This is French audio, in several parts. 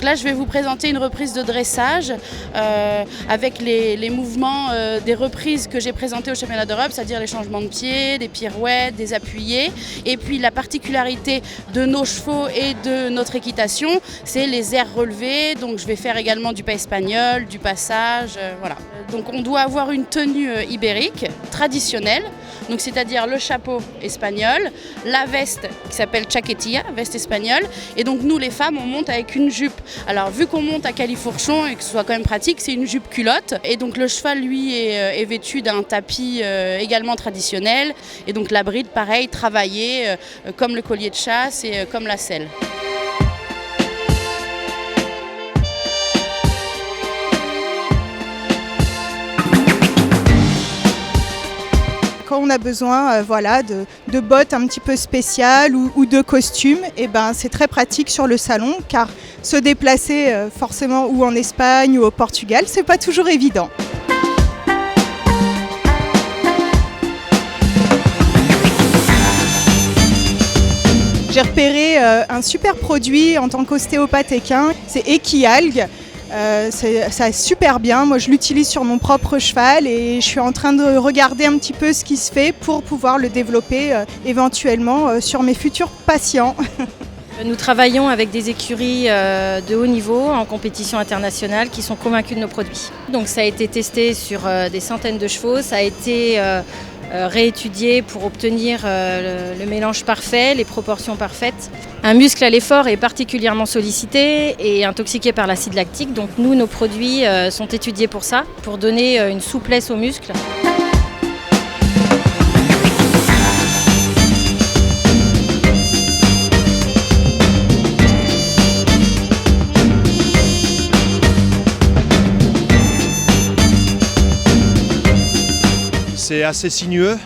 Donc là, je vais vous présenter une reprise de dressage avec les mouvements des reprises que j'ai présentées au championnat d'Europe, c'est-à-dire les changements de pied, des pirouettes, des appuyés. Et puis la particularité de nos chevaux et de notre équitation, c'est les airs relevés. Donc je vais faire également du pas espagnol, du passage, voilà. Donc on doit avoir une tenue ibérique traditionnelle, donc c'est-à-dire le chapeau espagnol, la veste qui s'appelle chaquetilla, veste espagnole, et donc nous les femmes on monte avec une jupe. Alors vu qu'on monte à califourchon et que ce soit quand même pratique, c'est une jupe culotte, et donc le cheval lui est vêtu d'un tapis également traditionnel, et donc la bride pareil, travaillée comme le collier de chasse et comme la selle. Quand on a besoin de bottes un petit peu spéciales ou de costumes, et c'est très pratique sur le salon car se déplacer forcément ou en Espagne ou au Portugal, c'est pas toujours évident. J'ai repéré un super produit en tant qu'ostéopathe équin, c'est Equialgue. Ça est super bien, moi je l'utilise sur mon propre cheval et je suis en train de regarder un petit peu ce qui se fait pour pouvoir le développer éventuellement sur mes futurs patients. Nous travaillons avec des écuries de haut niveau en compétition internationale qui sont convaincus de nos produits. Donc ça a été testé sur des centaines de chevaux, ça a été réétudié pour obtenir le mélange parfait, les proportions parfaites. Un muscle à l'effort est particulièrement sollicité et intoxiqué par l'acide lactique, donc nous, nos produits sont étudiés pour ça, pour donner une souplesse aux muscles. C'est assez sinueux,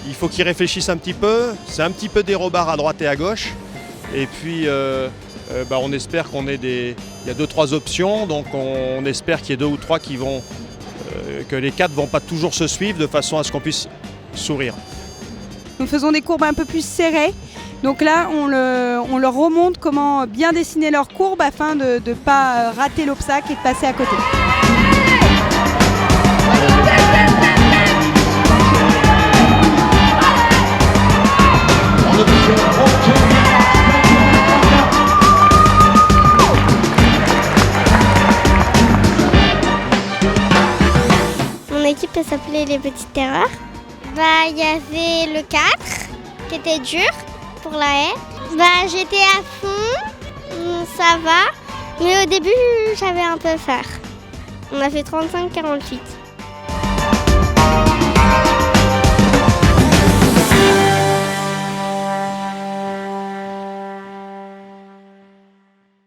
il faut qu'ils réfléchissent un petit peu, c'est un petit peu dérobard à droite et à gauche. Et puis on espère qu'on ait il y a 2-3 options, donc on espère qu'il y ait 2 ou 3 qui vont, que les 4 ne vont pas toujours se suivre de façon à ce qu'on puisse sourire. Nous faisons des courbes un peu plus serrées, donc là on leur remonte comment bien dessiner leurs courbes afin de ne pas rater l'obstacle et de passer à côté. Mon équipe elle s'appelait les Petites Terreurs. Il y avait le 4 qui était dur pour la haie. J'étais à fond, ça va, mais au début j'avais un peu peur. On a fait 35-48.